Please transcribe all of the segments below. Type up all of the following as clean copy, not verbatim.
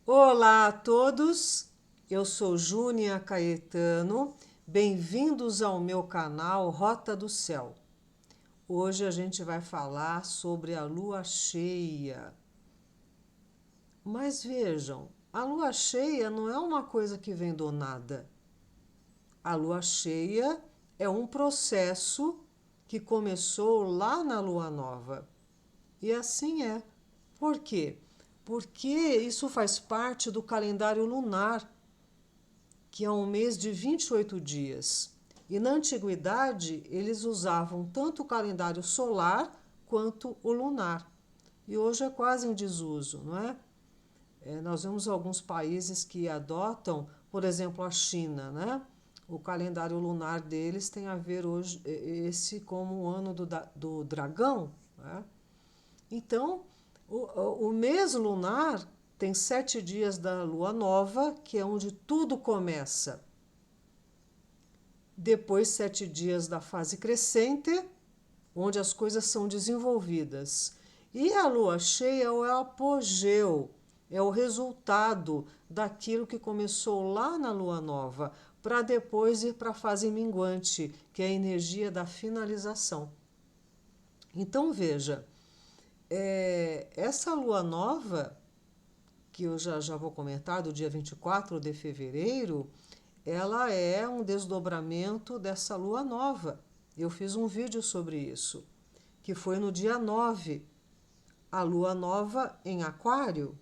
Olá a todos, eu sou Júnia Caetano, bem-vindos ao meu canal Rota do Céu. Hoje a gente vai falar sobre a lua cheia. Mas vejam, a lua cheia não é uma coisa que vem do nada. A lua cheia é um processo que começou lá na lua nova. E assim é. Por quê? Porque isso faz parte do calendário lunar, que é um mês de 28 dias. E na antiguidade, eles usavam tanto o calendário solar quanto o lunar. E hoje é quase em desuso, não é? Nós vemos alguns países que adotam, por exemplo, a China, né? O calendário lunar deles tem a ver hoje esse como o ano do dragão, né? Então, o mês lunar tem 7 dias da lua nova, que é onde tudo começa. Depois, 7 dias da fase crescente, onde as coisas são desenvolvidas. E a lua cheia é o apogeu, é o resultado daquilo que começou lá na lua nova, para depois ir para a fase minguante, que é a energia da finalização. Então veja, essa lua nova, que eu já vou comentar, do dia 24 de fevereiro, ela é um desdobramento dessa lua nova. Eu fiz um vídeo sobre isso, que foi no dia 9, a lua nova em Aquário,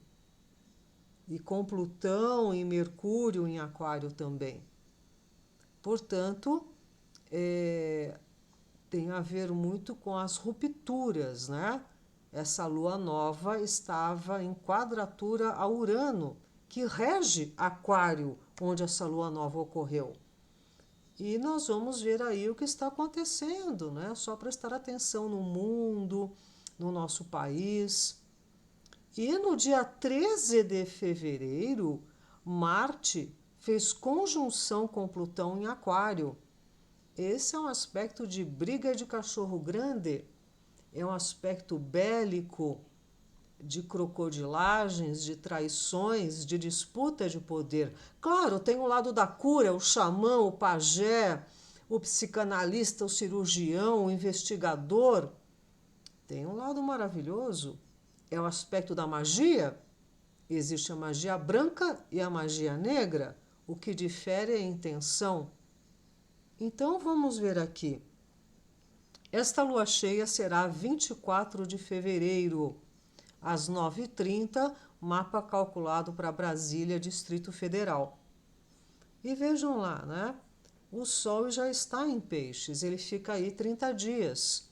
e com Plutão e Mercúrio em Aquário também. Portanto, é, tem a ver muito com as rupturas, né? Essa lua nova estava em quadratura a Urano, que rege Aquário, onde essa lua nova ocorreu. E nós vamos ver aí o que está acontecendo, né? Só prestar atenção no mundo, no nosso país. E no dia 13 de fevereiro, Marte fez conjunção com Plutão em Aquário. Esse é um aspecto de briga de cachorro grande, é um aspecto bélico, de crocodilagens, de traições, de disputa de poder. Claro, tem o lado da cura, o xamã, o pajé, o psicanalista, o cirurgião, o investigador. Tem um lado maravilhoso, é o aspecto da magia. Existe a magia branca e a magia negra. O que difere é a intenção. Então vamos ver aqui. Esta lua cheia será 24 de fevereiro, às 9h30, mapa calculado para Brasília, Distrito Federal. E vejam lá, né? O Sol já está em Peixes, ele fica aí 30 dias.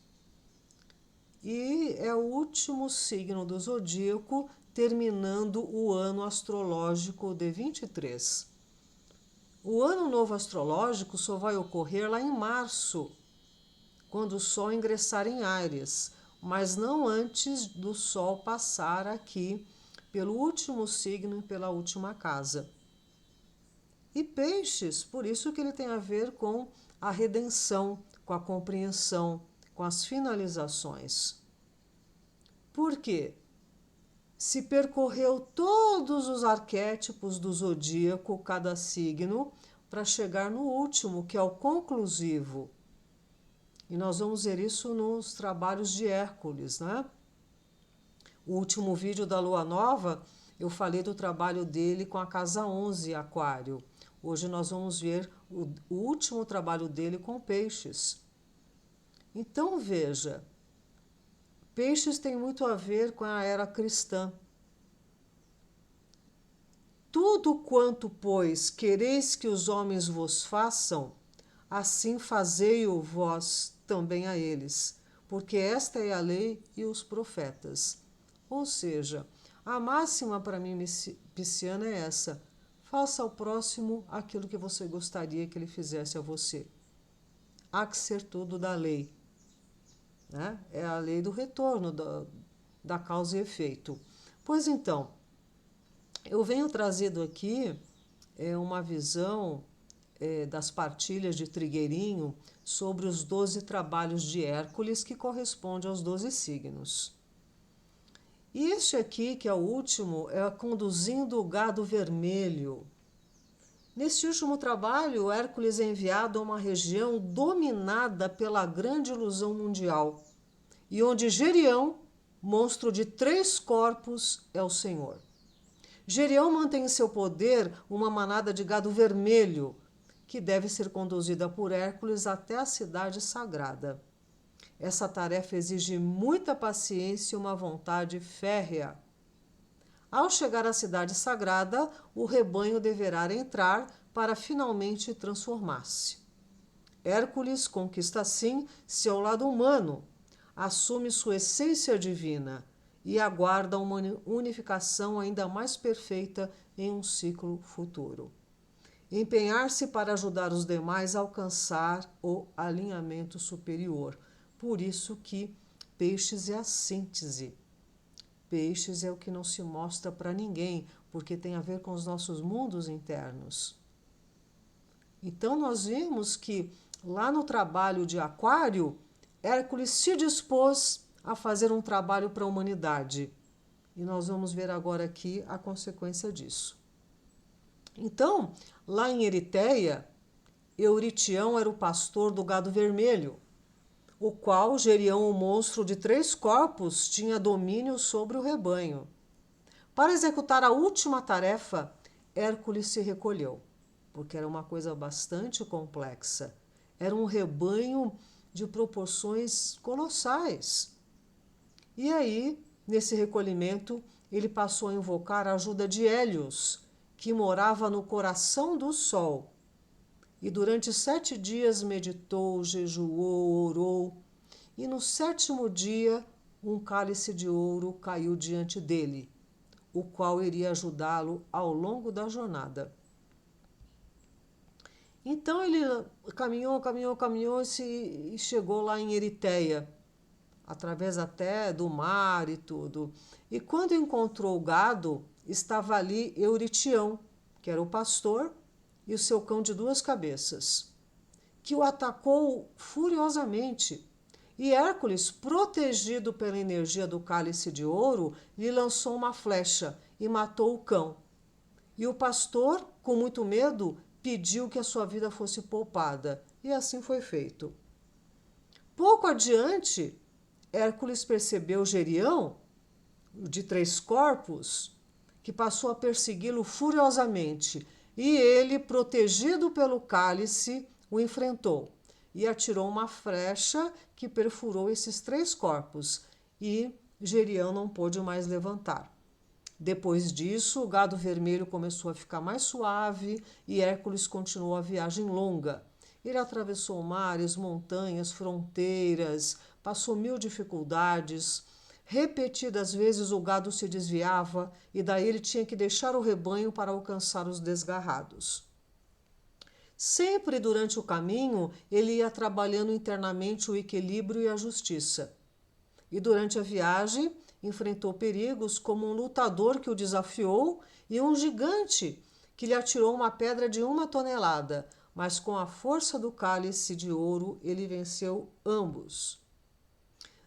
E é o último signo do zodíaco, terminando o ano astrológico de 23. O ano novo astrológico só vai ocorrer lá em março, quando o Sol ingressar em Áries, mas não antes do Sol passar aqui pelo último signo e pela última casa. E Peixes, por isso que ele tem a ver com a redenção, com a compreensão, com as finalizações. Por quê? Se percorreu todos os arquétipos do zodíaco, cada signo, para chegar no último, que é o conclusivo. E nós vamos ver isso nos trabalhos de Hércules, né? O último vídeo da Lua Nova, eu falei do trabalho dele com a casa 11, Aquário. Hoje nós vamos ver o último trabalho dele com Peixes. Então veja, Peixes tem muito a ver com a era cristã. Tudo quanto, pois, quereis que os homens vos façam, assim fazei-o vós também a eles, porque esta é a lei e os profetas. Ou seja, a máxima para mim pisciana é essa: faça ao próximo aquilo que você gostaria que ele fizesse a você. Há que ser tudo da lei, né? É a lei do retorno, da causa e efeito. Pois então, eu venho trazendo aqui uma visão das partilhas de Trigueirinho sobre os 12 trabalhos de Hércules, que corresponde aos 12 signos. E este aqui, que é o último, é conduzindo o gado vermelho. Neste último trabalho, Hércules é enviado a uma região dominada pela grande ilusão mundial, e onde Gerião, monstro de 3 corpos, é o senhor. Gerião mantém em seu poder uma manada de gado vermelho, que deve ser conduzida por Hércules até a cidade sagrada. Essa tarefa exige muita paciência e uma vontade férrea. Ao chegar à cidade sagrada, o rebanho deverá entrar para finalmente transformar-se. Hércules conquista assim seu lado humano, assume sua essência divina e aguarda uma unificação ainda mais perfeita em um ciclo futuro. Empenhar-se para ajudar os demais a alcançar o alinhamento superior. Por isso que Peixes é a síntese. Peixes é o que não se mostra para ninguém, porque tem a ver com os nossos mundos internos. Então nós vimos que lá no trabalho de Aquário, Hércules se dispôs a fazer um trabalho para a humanidade. E nós vamos ver agora aqui a consequência disso. Então, lá em Eritéia, Euritião era o pastor do gado vermelho, o qual Gerião, o monstro de 3 corpos, tinha domínio sobre o rebanho. Para executar a última tarefa, Hércules se recolheu, porque era uma coisa bastante complexa. Era um rebanho de proporções colossais. E aí, nesse recolhimento, ele passou a invocar a ajuda de Hélios, que morava no coração do sol. E durante 7 dias meditou, jejuou, orou, e no 7º dia um cálice de ouro caiu diante dele, o qual iria ajudá-lo ao longo da jornada. Então ele caminhou e chegou lá em Eritéia, através até do mar e tudo. E quando encontrou o gado, estava ali Euritião, que era o pastor, e o seu cão de 2 cabeças, que o atacou furiosamente. E Hércules, protegido pela energia do cálice de ouro, lhe lançou uma flecha e matou o cão. E o pastor, com muito medo, pediu que a sua vida fosse poupada. E assim foi feito. Pouco adiante, Hércules percebeu Gerião, de 3 corpos, que passou a persegui-lo furiosamente. E ele, protegido pelo cálice, o enfrentou e atirou uma flecha que perfurou esses 3 corpos. E Gerião não pôde mais levantar. Depois disso, o gado vermelho começou a ficar mais suave e Hércules continuou a viagem longa. Ele atravessou mares, montanhas, fronteiras, passou 1000 dificuldades. Repetidas vezes o gado se desviava e daí ele tinha que deixar o rebanho para alcançar os desgarrados. Sempre durante o caminho, ele ia trabalhando internamente o equilíbrio e a justiça. E durante a viagem, enfrentou perigos como um lutador que o desafiou e um gigante que lhe atirou uma pedra de 1 tonelada, mas com a força do cálice de ouro ele venceu ambos.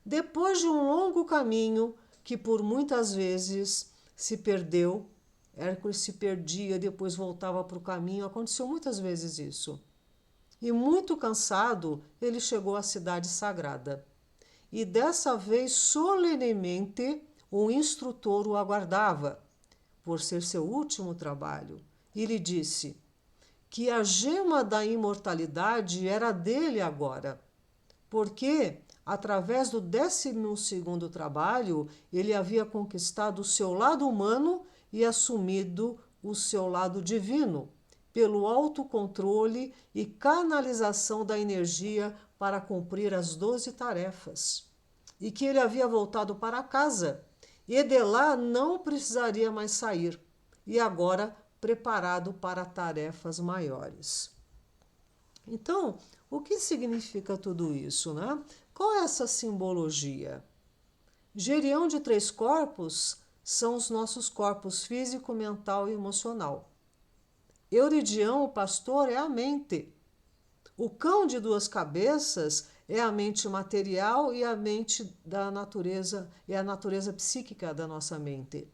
Depois de um longo caminho, que por muitas vezes se perdeu, Hércules se perdia, depois voltava para o caminho, aconteceu muitas vezes isso. E muito cansado, ele chegou à cidade sagrada. E dessa vez, solenemente, o instrutor o aguardava, por ser seu último trabalho, e lhe disse que a gema da imortalidade era dele agora, porque, através do 12º trabalho, ele havia conquistado o seu lado humano e assumido o seu lado divino, pelo autocontrole e canalização da energia para cumprir as 12 tarefas, e que ele havia voltado para casa, e de lá não precisaria mais sair, e agora preparado para tarefas maiores. Então, o que significa tudo isso, né? Qual é essa simbologia? Gerião de 3 corpos são os nossos corpos físico, mental e emocional. Euridião, o pastor, é a mente. O cão de 2 cabeças é a mente material e a mente da natureza, é a natureza psíquica da nossa mente.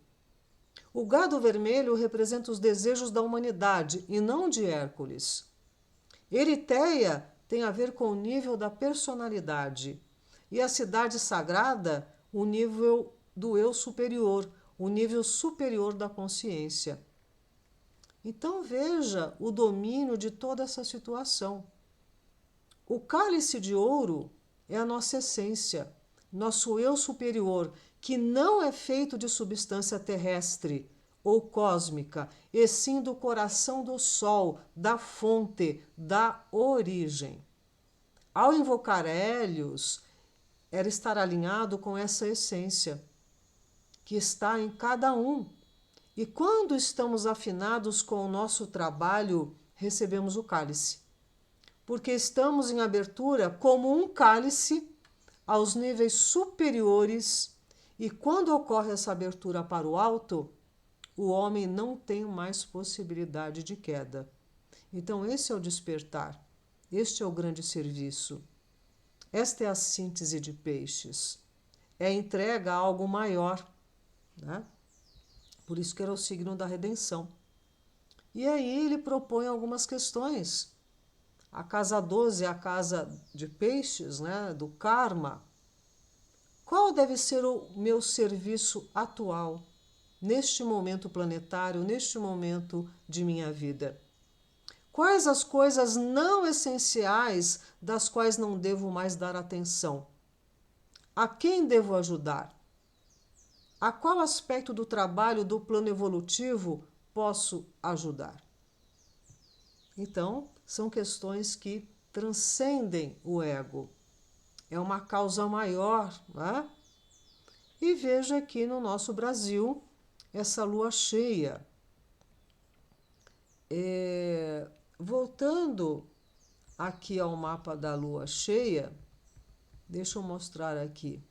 O gado vermelho representa os desejos da humanidade e não de Hércules. Eritéia tem a ver com o nível da personalidade. E a cidade sagrada, o nível do eu superior, o nível superior da consciência. Então veja o domínio de toda essa situação. O cálice de ouro é a nossa essência, nosso eu superior, que não é feito de substância terrestre ou cósmica, e sim do coração do sol, da fonte, da origem. Ao invocar Hélios, era estar alinhado com essa essência que está em cada um. E quando estamos afinados com o nosso trabalho, recebemos o cálice. Porque estamos em abertura como um cálice aos níveis superiores, e quando ocorre essa abertura para o alto, o homem não tem mais possibilidade de queda. Então, esse é o despertar, este é o grande serviço. Esta é a síntese de Peixes. É a entrega a algo maior, né? Por isso que era o signo da redenção. E aí ele propõe algumas questões. A casa 12 é a casa de Peixes, né? Do karma. Qual deve ser o meu serviço atual, neste momento planetário, neste momento de minha vida? Quais as coisas não essenciais das quais não devo mais dar atenção? A quem devo ajudar? A qual aspecto do trabalho do plano evolutivo posso ajudar? Então, são questões que transcendem o ego. É uma causa maior, né? E veja aqui no nosso Brasil essa lua cheia. Voltando aqui ao mapa da lua cheia, deixa eu mostrar aqui.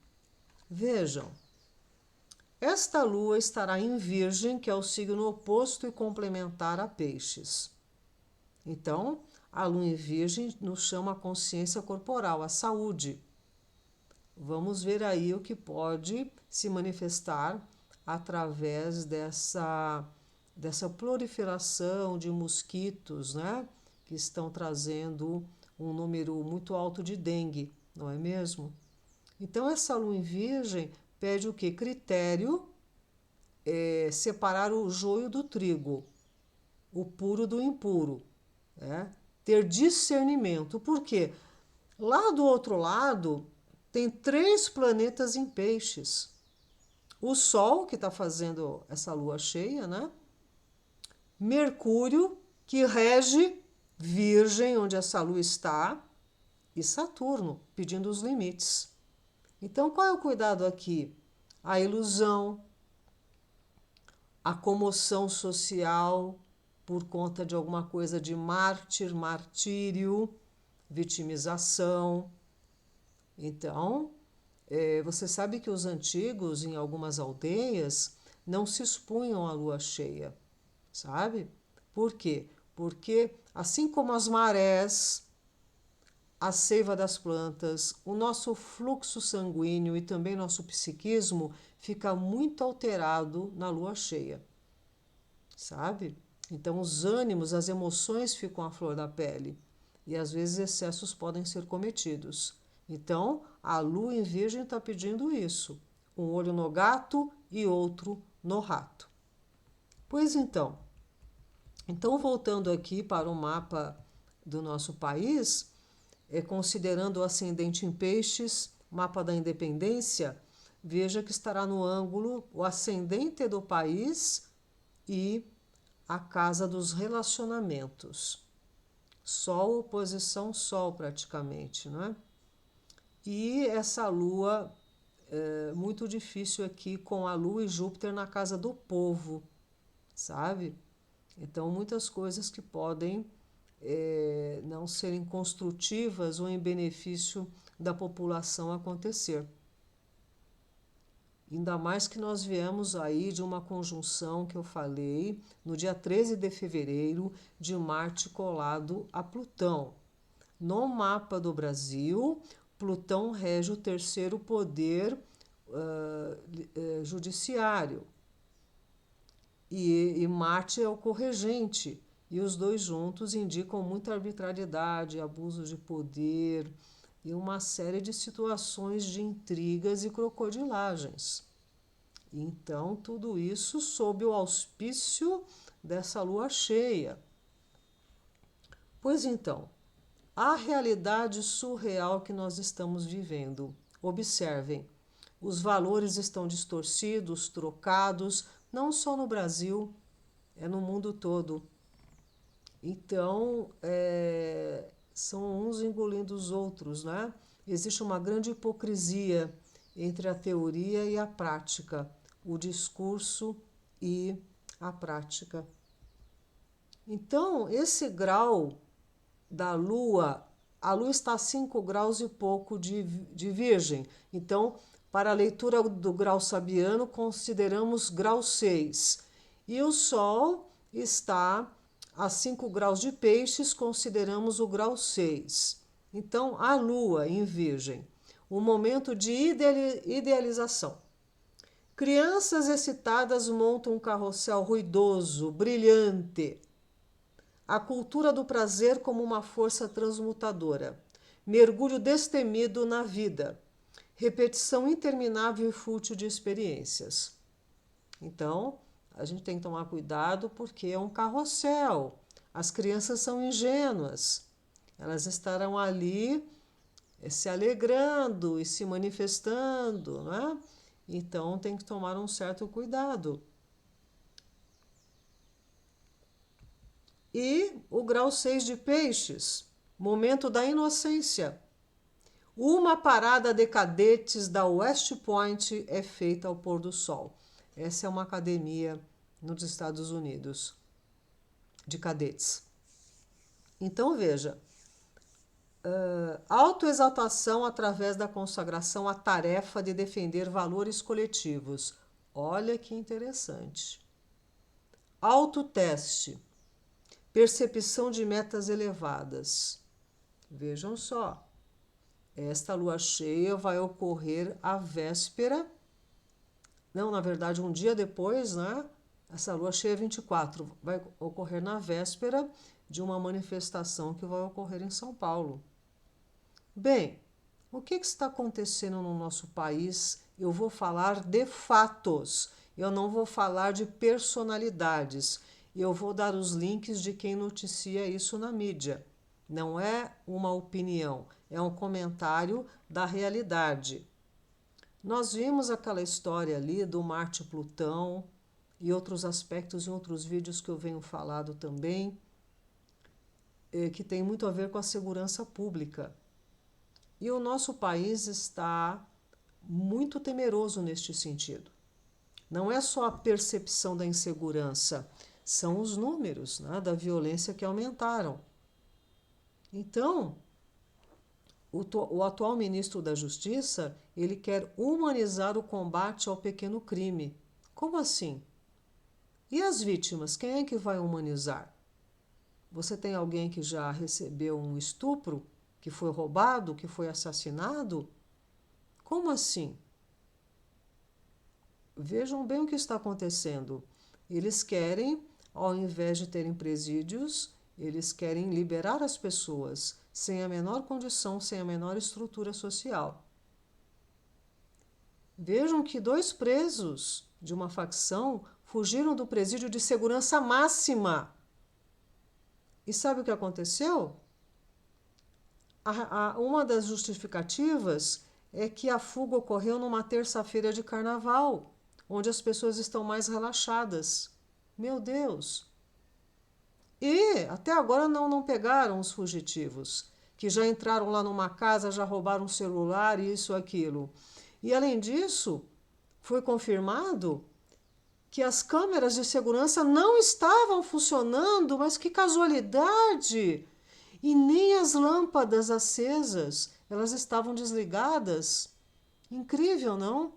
Vejam, esta lua estará em Virgem, que é o signo oposto e complementar a Peixes. Então, a lua em Virgem nos chama a consciência corporal, a saúde. Vamos ver aí o que pode se manifestar através dessa proliferação de mosquitos, né? Que estão trazendo um número muito alto de dengue, não é mesmo? Então, essa lua em Virgem pede o quê? Critério, separar o joio do trigo, o puro do impuro, né? Ter discernimento. Por quê? Lá do outro lado, tem 3 planetas em Peixes. O Sol, que está fazendo essa lua cheia, né? Mercúrio, que rege Virgem, onde essa lua está, e Saturno, pedindo os limites. Então, qual é o cuidado aqui? A ilusão, a comoção social por conta de alguma coisa de mártir, martírio, vitimização. Então, você sabe que os antigos, em algumas aldeias, não se expunham à lua cheia, sabe? Por quê? Porque, assim como as marés, a seiva das plantas, o nosso fluxo sanguíneo e também nosso psiquismo fica muito alterado na lua cheia, sabe? Então, os ânimos, as emoções ficam à flor da pele e às vezes excessos podem ser cometidos. Então, a lua em Virgem está pedindo isso: um olho no gato e outro no rato. Pois então, voltando aqui para o mapa do nosso país, considerando o ascendente em Peixes, mapa da independência, veja que estará no ângulo o ascendente do país e a casa dos relacionamentos. Sol, oposição Sol praticamente, não é? E essa lua, muito difícil aqui com a lua e Júpiter na casa do povo, sabe? Então, muitas coisas que podem não serem construtivas ou em benefício da população acontecer. Ainda mais que nós viemos aí de uma conjunção que eu falei no dia 13 de fevereiro de Marte colado a Plutão. No mapa do Brasil, Plutão rege o terceiro poder judiciário. E Marte é o corregente. E os dois juntos indicam muita arbitrariedade, abuso de poder e uma série de situações de intrigas e crocodilagens. Então, tudo isso sob o auspício dessa lua cheia. Pois então, a realidade surreal que nós estamos vivendo. Observem, os valores estão distorcidos, trocados, não só no Brasil, é no mundo todo. Então, são uns engolindo os outros, né? Existe uma grande hipocrisia entre a teoria e a prática, o discurso e a prática. Então, esse grau da Lua, a Lua está a 5 graus e pouco de Virgem. Então, para a leitura do grau sabiano, consideramos grau 6. E o Sol está a 5 graus de Peixes, consideramos o grau 6. Então, a Lua em Virgem, um momento de idealização. Crianças excitadas montam um carrossel ruidoso, brilhante. A cultura do prazer como uma força transmutadora. Mergulho destemido na vida. Repetição interminável e fútil de experiências. Então, a gente tem que tomar cuidado porque é um carrossel. As crianças são ingênuas. Elas estarão ali se alegrando e se manifestando, não é? Então, tem que tomar um certo cuidado. E o grau 6 de Peixes, momento da inocência. Uma parada de cadetes da West Point é feita ao pôr do sol. Essa é uma academia nos Estados Unidos de cadetes. Então veja, autoexaltação através da consagração à tarefa de defender valores coletivos. Olha que interessante. Autoteste. Percepção de metas elevadas. Vejam só. Esta lua cheia vai ocorrer à véspera, não, na verdade, um dia depois, né? Essa lua cheia 24 vai ocorrer na véspera de uma manifestação que vai ocorrer em São Paulo. Bem, o que está acontecendo no nosso país? Eu vou falar de fatos, eu não vou falar de personalidades. Eu vou dar os links de quem noticia isso na mídia. Não é uma opinião, é um comentário da realidade. Nós vimos aquela história ali do Marte e Plutão e outros aspectos em outros vídeos que eu venho falado também, que tem muito a ver com a segurança pública. E o nosso país está muito temeroso neste sentido. Não é só a percepção da insegurança, são os números, né, da violência que aumentaram. Então, o atual ministro da Justiça, ele quer humanizar o combate ao pequeno crime. Como assim? E as vítimas, quem é que vai humanizar? Você tem alguém que já recebeu um estupro, que foi roubado, que foi assassinado? Como assim? Vejam bem o que está acontecendo. Eles querem, ao invés de terem presídios, eles querem liberar as pessoas sem a menor condição, sem a menor estrutura social. Vejam que 2 presos de uma facção fugiram do presídio de segurança máxima. E sabe o que aconteceu? Uma das justificativas é que a fuga ocorreu numa terça-feira de carnaval, onde as pessoas estão mais relaxadas. Meu Deus! E até agora não pegaram os fugitivos, que já entraram lá numa casa, já roubaram um celular, isso, aquilo. E além disso, foi confirmado que as câmeras de segurança não estavam funcionando, mas que casualidade! E nem as lâmpadas acesas, elas estavam desligadas. Incrível, não?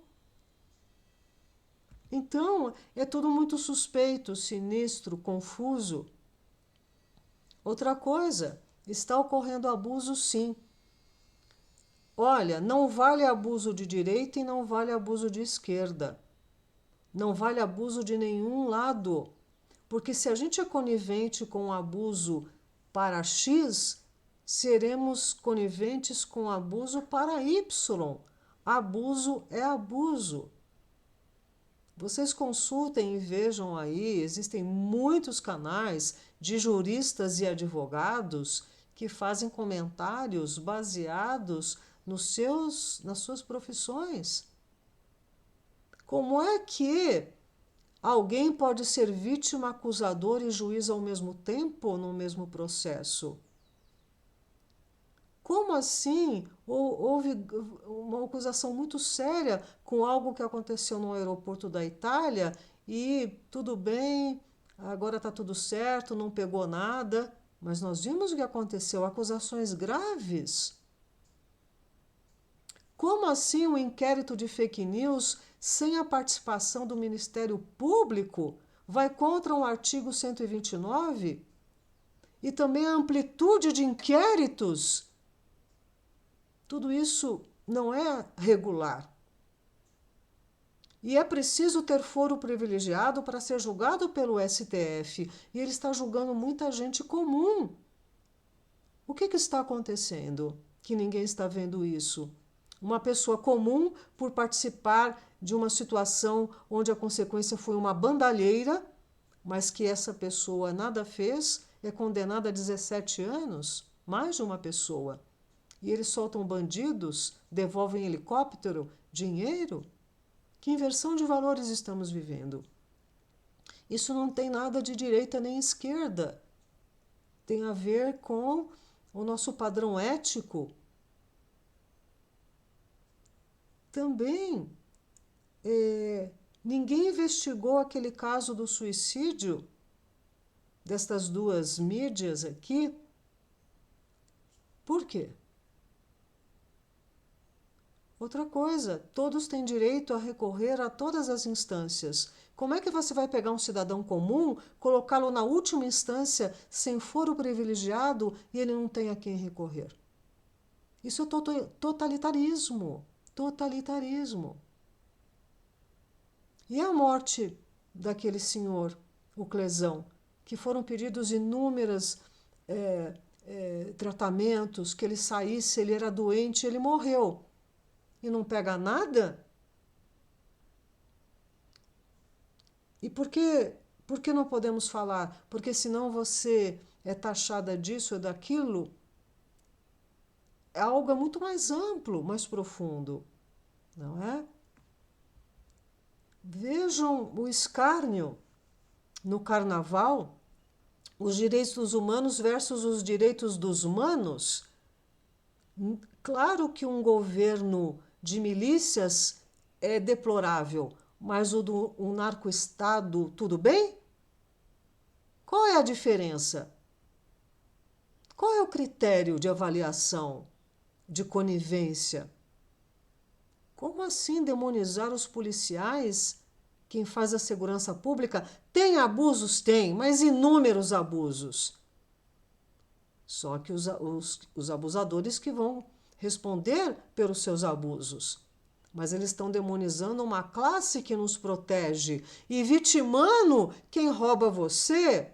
Então, é tudo muito suspeito, sinistro, confuso. Outra coisa, está ocorrendo abuso, sim. Olha, não vale abuso de direita e não vale abuso de esquerda. Não vale abuso de nenhum lado. Porque se a gente é conivente com o abuso para X, seremos coniventes com o abuso para Y. Abuso é abuso. Vocês consultem e vejam aí, existem muitos canais de juristas e advogados que fazem comentários baseados nas suas profissões. Como é que alguém pode ser vítima, acusador e juiz ao mesmo tempo no mesmo processo? Como assim? Houve uma acusação muito séria com algo que aconteceu no aeroporto da Itália e tudo bem, agora está tudo certo, não pegou nada, mas nós vimos o que aconteceu, acusações graves. Como assim um inquérito de fake news sem a participação do Ministério Público vai contra um artigo 129? E também a amplitude de inquéritos? Tudo isso não é regular. E é preciso ter foro privilegiado para ser julgado pelo STF. E ele está julgando muita gente comum. O que está acontecendo que ninguém está vendo isso? Uma pessoa comum, por participar de uma situação onde a consequência foi uma bandalheira, mas que essa pessoa nada fez, é condenada a 17 anos, mais de uma pessoa. E eles soltam bandidos, devolvem helicóptero, dinheiro? Que inversão de valores estamos vivendo? Isso não tem nada de direita nem esquerda. Tem a ver com o nosso padrão ético. Também, ninguém investigou aquele caso do suicídio destas duas mídias aqui. Por quê? Outra coisa, todos têm direito a recorrer a todas as instâncias. Como é que você vai pegar um cidadão comum, colocá-lo na última instância sem foro privilegiado e ele não tem a quem recorrer? Isso é totalitarismo. Totalitarismo. E a morte daquele senhor, o Clesão, que foram pedidos inúmeros tratamentos, que ele saísse, ele era doente, ele morreu. E não pega nada? E por que não podemos falar? Porque senão você é taxada disso ou daquilo. É algo muito mais amplo, mais profundo, não é? Vejam o escárnio no carnaval, os direitos humanos versus os direitos dos humanos. Claro que um governo de milícias é deplorável, mas o do um narco-estado, tudo bem? Qual é a diferença? Qual é o critério de avaliação, de conivência? Como assim demonizar os policiais? Quem faz a segurança pública? Tem abusos? Tem, mas inúmeros abusos. Só que os abusadores que vão responder pelos seus abusos. Mas eles estão demonizando uma classe que nos protege e vitimando quem rouba você.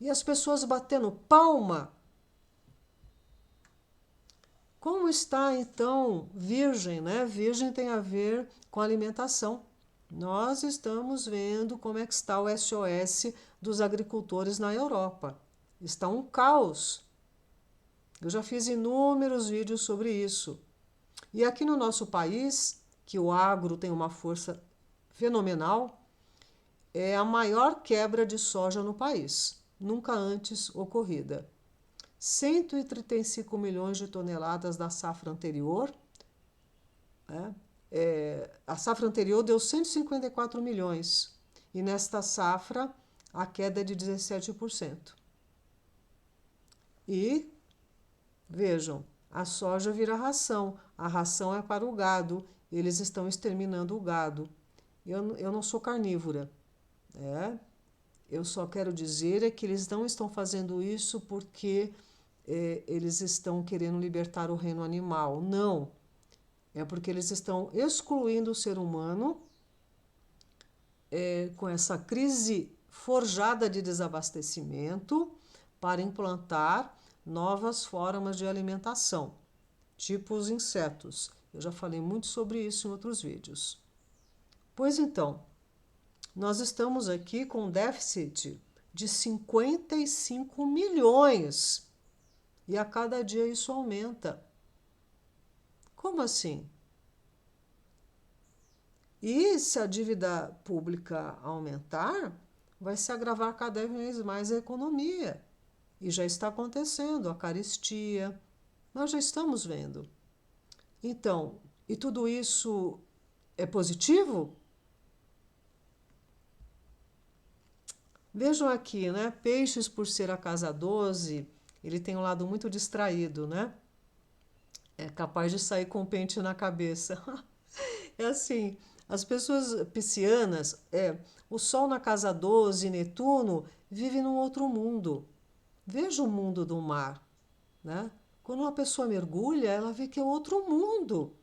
E as pessoas batendo palma. Como está, então, virgem, né? Virgem tem a ver com alimentação. Nós estamos vendo como é que está o SOS dos agricultores na Europa. Está um caos. Eu já fiz inúmeros vídeos sobre isso. E aqui no nosso país, que o agro tem uma força fenomenal, é a maior quebra de soja no país, nunca antes ocorrida. 135 milhões de toneladas da safra anterior. Né? A safra anterior deu 154 milhões. E nesta safra, a queda é de 17%. E, vejam, a soja vira ração. A ração é para o gado. Eles estão exterminando o gado. Eu não sou carnívora. Eu só quero dizer que eles não estão fazendo isso porque eles estão querendo libertar o reino animal. Não. É porque eles estão excluindo o ser humano com essa crise forjada de desabastecimento para implantar novas formas de alimentação, tipo os insetos. Eu já falei muito sobre isso em outros vídeos. Pois então, nós estamos aqui com um déficit de 55 milhões e a cada dia isso aumenta. Como assim? E se a dívida pública aumentar, vai se agravar cada vez mais a economia. E já está acontecendo, a carestia, nós já estamos vendo. Então, e tudo isso é positivo? Vejam aqui, né? Peixes, por ser a casa 12, ele tem um lado muito distraído, né? É capaz de sair com o pente na cabeça. É assim, as pessoas piscianas, o Sol na casa 12, Netuno, vive num outro mundo. Veja o mundo do mar, né? Quando uma pessoa mergulha, ela vê que é outro mundo,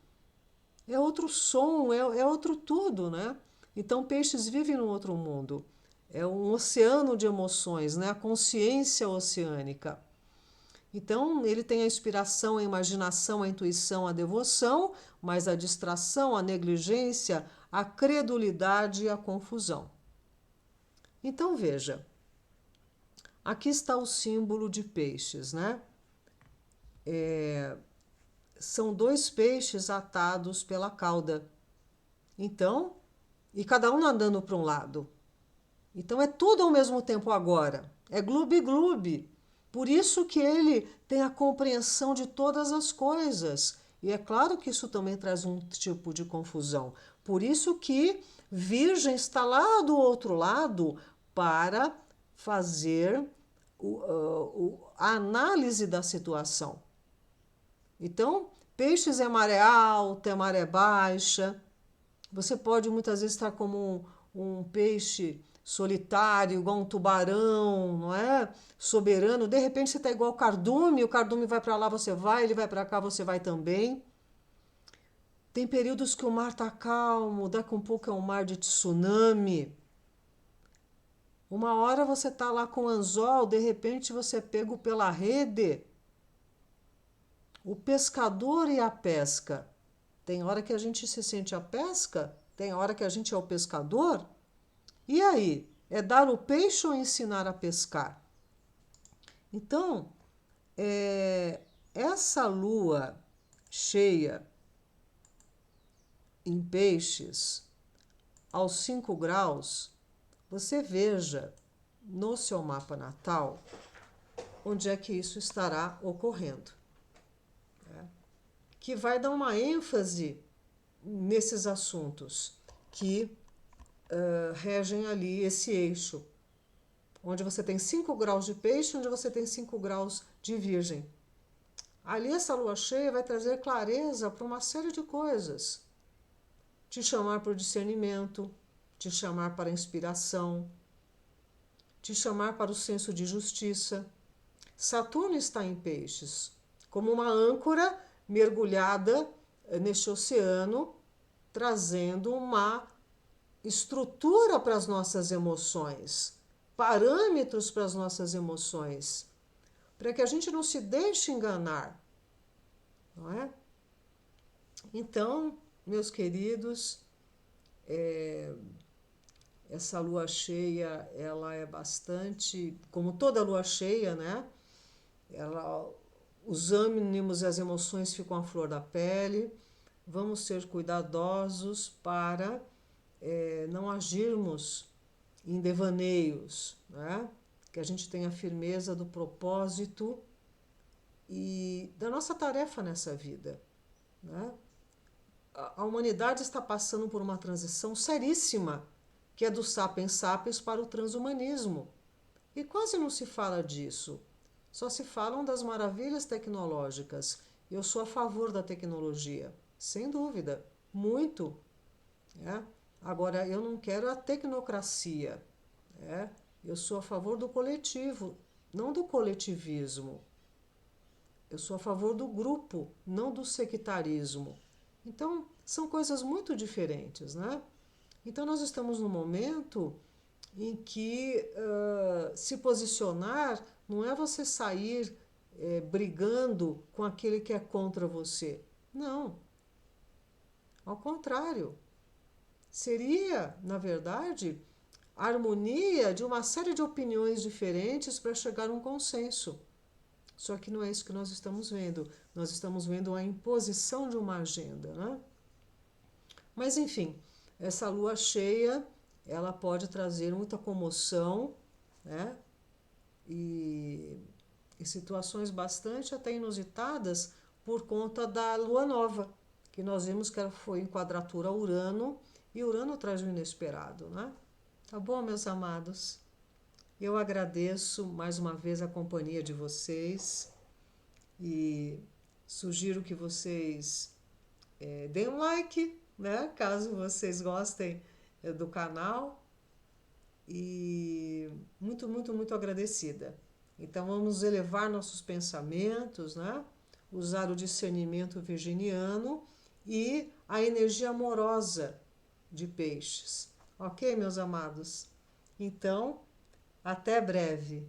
é outro som, é outro tudo, né? Então, peixes vivem num outro mundo. É um oceano de emoções, né? A consciência oceânica. Então, ele tem a inspiração, a imaginação, a intuição, a devoção, mas a distração, a negligência, a credulidade e a confusão. Então, veja, aqui está o símbolo de peixes, né? São dois peixes atados pela cauda. Então, e cada um nadando para um lado. Então, é tudo ao mesmo tempo agora. É gloob-gloob. Por isso que ele tem a compreensão de todas as coisas. E é claro que isso também traz um tipo de confusão. Por isso que Virgem está lá do outro lado para fazer a análise da situação. Então, peixes é maré alta, é maré baixa. Você pode muitas vezes estar como um peixe solitário, igual um tubarão, não é? Soberano. De repente você está igual o cardume vai para lá, você vai, ele vai para cá, você vai também. Tem períodos que o mar está calmo, daqui a um pouco é um mar de tsunami. Uma hora você está lá com o anzol, de repente você é pego pela rede. O pescador e a pesca. Tem hora que a gente se sente a pesca, tem hora que a gente é o pescador. E aí? É dar o peixe ou ensinar a pescar? Então, essa lua cheia em peixes, aos 5 graus, você veja no seu mapa natal onde é que isso estará ocorrendo. Que vai dar uma ênfase nesses assuntos que regem ali esse eixo, onde você tem 5 graus de peixe, onde você tem 5 graus de virgem. Ali essa lua cheia vai trazer clareza para uma série de coisas. Te chamar para o discernimento, te chamar para a inspiração, te chamar para o senso de justiça. Saturno está em peixes, como uma âncora mergulhada neste oceano, trazendo uma estrutura para as nossas emoções, parâmetros para as nossas emoções, para que a gente não se deixe enganar, não é? Então, meus queridos, essa lua cheia, ela é bastante, como toda lua cheia, né? Os ânimos e as emoções ficam à flor da pele. Vamos ser cuidadosos para não agirmos em devaneios, né? Que a gente tenha firmeza do propósito e da nossa tarefa nessa vida, né? A humanidade está passando por uma transição seríssima, que é do sapiens sapiens para o transhumanismo. E quase não se fala disso. Só se falam das maravilhas tecnológicas. Eu sou a favor da tecnologia, sem dúvida, muito. Né? Agora, eu não quero a tecnocracia. Né? Eu sou a favor do coletivo, não do coletivismo. Eu sou a favor do grupo, não do sectarismo. Então, são coisas muito diferentes, né? Então, nós estamos num momento em que se posicionar não é você sair brigando com aquele que é contra você. Não. Ao contrário. Seria, na verdade, a harmonia de uma série de opiniões diferentes para chegar a um consenso. Só que não é isso que nós estamos vendo. Nós estamos vendo a imposição de uma agenda, né? Mas, enfim, essa lua cheia, ela pode trazer muita comoção, né? E situações bastante até inusitadas por conta da lua nova, que nós vimos que ela foi em quadratura a Urano, e Urano traz o inesperado, né? Tá bom, meus amados? Eu agradeço mais uma vez a companhia de vocês e sugiro que vocês deem um like, né? Caso vocês gostem do canal. E muito, muito, muito agradecida. Então vamos elevar nossos pensamentos, né? Usar o discernimento virginiano e a energia amorosa de peixes. Ok, meus amados? Então, até breve.